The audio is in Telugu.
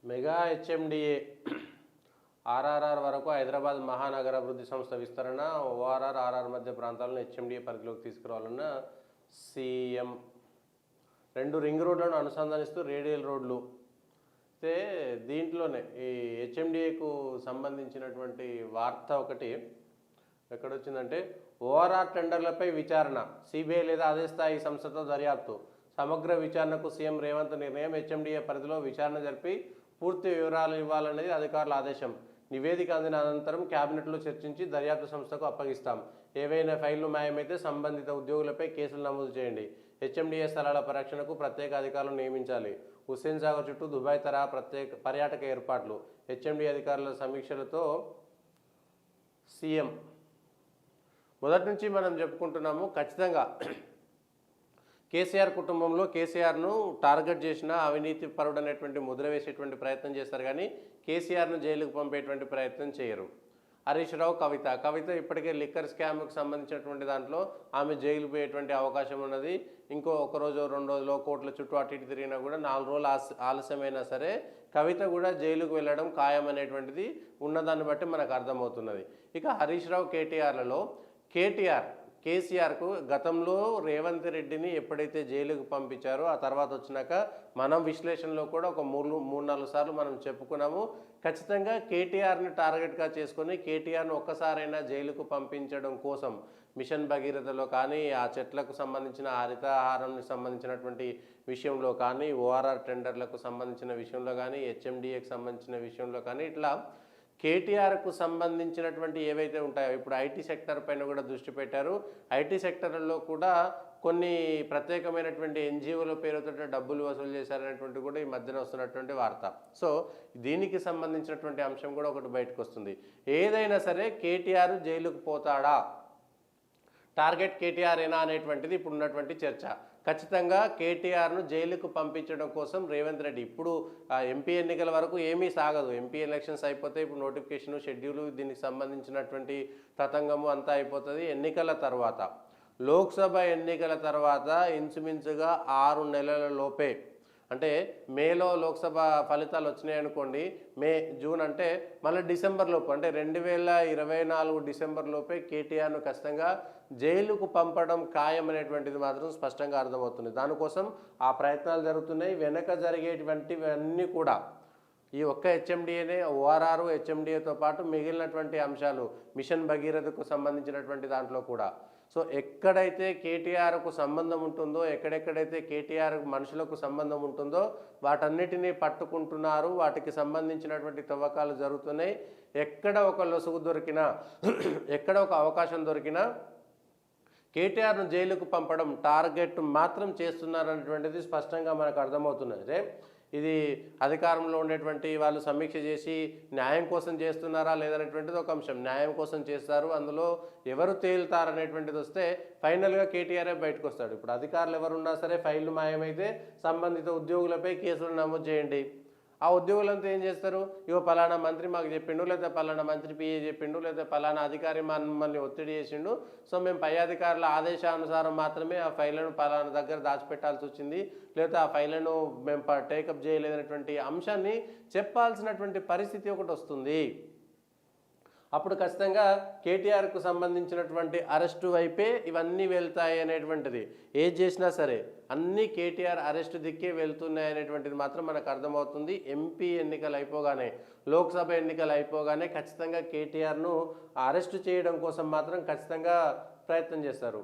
మెగా హెచ్ఎండిఏ ఆర్ఆర్ఆర్ వరకు హైదరాబాద్ మహానగర అభివృద్ధి సంస్థ విస్తరణ ఓఆర్ఆర్ ఆర్ఆర్ మధ్య ప్రాంతాలను హెచ్ఎండిఏ పరిధిలోకి తీసుకురావాలన్న సీఎం. 2 రింగ్ రోడ్లను అనుసంధానిస్తూ రేడియల్ రోడ్లు. అయితే దీంట్లోనే ఈ హెచ్ఎండిఏకు సంబంధించినటువంటి వార్త ఒకటి ఎక్కడొచ్చిందంటే, ఓఆర్ఆర్ టెండర్లపై విచారణ, సిబిఐ లేదా అదే స్థాయి సంస్థతో దర్యాప్తు, సమగ్ర విచారణకు సీఎం రేవంత్ నిర్ణయం. హెచ్ఎండిఏ పరిధిలో విచారణ జరిపి పూర్తి వివరాలు ఇవ్వాలనేది అధికారుల ఆదేశం. నివేదిక అందిన అనంతరం క్యాబినెట్లో చర్చించి దర్యాప్తు సంస్థకు అప్పగిస్తాం. ఏవైనా ఫైళ్లు మాయమైతే సంబంధిత ఉద్యోగులపై కేసులు నమోదు చేయండి. హెచ్ఎండిఏ స్థలాల పరిరక్షణకు ప్రత్యేక అధికారులను నియమించాలి. హుస్సేన్ సాగర్ చుట్టూ దుబాయ్ తరహా ప్రత్యేక పర్యాటక ఏర్పాట్లు. హెచ్ఎండిఏ అధికారుల సమీక్షలతో సీఎం. మొదటి నుంచి మనం చెప్పుకుంటున్నాము, ఖచ్చితంగా కేసీఆర్ కుటుంబంలో కేసీఆర్ను టార్గెట్ చేసిన అవినీతి పరుడు అనేటువంటి ముద్ర వేసేటువంటి ప్రయత్నం చేస్తారు, కానీ కేసీఆర్ను జైలుకు పంపేటువంటి ప్రయత్నం చేయరు. హరీష్ రావు, కవిత ఇప్పటికే లిక్కర్ స్కామ్కి సంబంధించినటువంటి దాంట్లో ఆమె జైలు పోయేటువంటి అవకాశం ఉన్నది. ఇంకో 1 రోజు 2 రోజులు కోర్టుల చుట్టూ అటు ఇటు తిరిగినా కూడా 4 రోజులు ఆలస్యమైనా సరే కవిత కూడా జైలుకు వెళ్ళడం ఖాయం అనేటువంటిది ఉన్నదాన్ని బట్టి మనకు అర్థమవుతున్నది. ఇక హరీష్ రావు కేటీఆర్లలో కేసీఆర్కు గతంలో రేవంత్ రెడ్డిని ఎప్పుడైతే జైలుకు పంపించారో ఆ తర్వాత వచ్చినాక మనం విశ్లేషణలో కూడా ఒక 3-4 సార్లు మనం చెప్పుకున్నాము. ఖచ్చితంగా కేటీఆర్ని టార్గెట్గా చేసుకొని కేటీఆర్ను ఒక్కసారైనా జైలుకు పంపించడం కోసం మిషన్ భగీరథలో కానీ, ఆ చెట్లకు సంబంధించిన హరితహారంకి సంబంధించినటువంటి విషయంలో కానీ, ఓఆర్ఆర్ టెండర్లకు సంబంధించిన విషయంలో కానీ, హెచ్ఎండిఏకి సంబంధించిన విషయంలో కానీ, ఇట్లా కేటీఆర్కు సంబంధించినటువంటి ఏవైతే ఉంటాయో ఇప్పుడు ఐటీ సెక్టర్ పైన కూడా దృష్టి పెట్టారు. ఐటీ సెక్టర్లో కూడా కొన్ని ప్రత్యేకమైనటువంటి ఎన్జిఓల పేరుతో డబ్బులు వసూలు చేశారనేటువంటి కూడా ఈ మధ్యన వస్తున్నటువంటి వార్త. సో దీనికి సంబంధించినటువంటి అంశం కూడా ఒకటి బయటకు వస్తుంది. ఏదైనా సరే కేటీఆర్ జైలుకు పోతాడా, టార్గెట్ కేటీఆర్ ఏనా అనేటువంటిది ఇప్పుడు ఉన్నటువంటి చర్చ. ఖచ్చితంగా కేటీఆర్ను జైలుకు పంపించడం కోసం రేవంత్ రెడ్డి ఇప్పుడు ఎంపీ ఎన్నికల వరకు ఏమీ సాగదు. ఎంపీ ఎలక్షన్స్ అయిపోతే ఇప్పుడు నోటిఫికేషను, షెడ్యూలు, దీనికి సంబంధించినటువంటి తతంగము అంతా అయిపోతుంది. ఎన్నికల తర్వాత, లోక్సభ ఎన్నికల తర్వాత ఇంచుమించుగా 6 నెలల లోపే, అంటే మేలో లోక్సభ ఫలితాలు వచ్చినాయి అనుకోండి, మే జూన్ అంటే మళ్ళీ డిసెంబర్ లోపు, అంటే 2024 డిసెంబర్ లోపే కేటీఆర్ను ఖచ్చితంగా జైలుకు పంపడం ఖాయం అనేటువంటిది మాత్రం స్పష్టంగా అర్థమవుతుంది. దానికోసం ఆ ప్రయత్నాలు జరుగుతున్నాయి. వెనక జరిగేటువంటివన్నీ కూడా ఈ ఒక్క హెచ్ఎండిఏనే, ఓఆర్ఆర్ హెచ్ఎండిఏతో పాటు మిగిలినటువంటి అంశాలు, మిషన్ భగీరథకు సంబంధించినటువంటి దాంట్లో కూడా. సో ఎక్కడైతే కేటీఆర్కు సంబంధం ఉంటుందో, ఎక్కడెక్కడైతే కేటీఆర్ మనుషులకు సంబంధం ఉంటుందో వాటన్నిటినీ పట్టుకుంటున్నారు. వాటికి సంబంధించినటువంటి తవ్వకాలు జరుగుతున్నాయి. ఎక్కడ ఒక లొసుగు దొరికినా, ఎక్కడ ఒక అవకాశం దొరికినా కేటీఆర్ను జైలుకు పంపడం టార్గెట్ మాత్రం చేస్తున్నారనేటువంటిది స్పష్టంగా మనకు అర్థమవుతున్నది. ఇది అధికారంలో ఉండేటువంటి వాళ్ళు సమీక్ష చేసి న్యాయం కోసం చేస్తున్నారా లేదనేటువంటిది ఒక అంశం. న్యాయం కోసం చేస్తారు, అందులో ఎవరు తేలుతారనేటువంటిది వస్తే ఫైనల్గా కేటీఆర్ఏ బయటకు వస్తాడు. ఇప్పుడు అధికారులు ఎవరున్నా సరే ఫైళ్లు మాయమైతే సంబంధిత ఉద్యోగులపై కేసులు నమోదు చేయండి. ఆ ఉద్యోగులంతా ఏం చేస్తారు, ఇగో పలానా మంత్రి మాకు చెప్పిండు, లేదా పలానా మంత్రి పిఏ చెప్పిండు, లేదా పలానా అధికారి మమ్మల్ని ఒత్తిడి చేసిండు, సో మేము పై అధికారుల ఆదేశానుసారం మాత్రమే ఆ ఫైళ్లను పలానా దగ్గర దాచిపెట్టాల్సి వచ్చింది, లేదా ఆ ఫైళ్లను మేము టేకప్ చేయలేదనేటువంటి అంశాన్ని చెప్పాల్సినటువంటి పరిస్థితి ఒకటి వస్తుంది. అప్పుడు ఖచ్చితంగా కేటీఆర్కు సంబంధించినటువంటి అరెస్టు వైపే ఇవన్నీ వెళ్తాయి అనేటువంటిది. ఏది చేసినా సరే అన్నీ కేటీఆర్ అరెస్టు దిక్కే వెళ్తున్నాయి అనేటువంటిది మాత్రం మనకు అర్థమవుతుంది. ఎంపీ ఎన్నికలు అయిపోగానే, లోక్సభ ఎన్నికలు అయిపోగానే ఖచ్చితంగా కేటీఆర్ను అరెస్టు చేయడం కోసం మాత్రం ఖచ్చితంగా ప్రయత్నం చేస్తారు.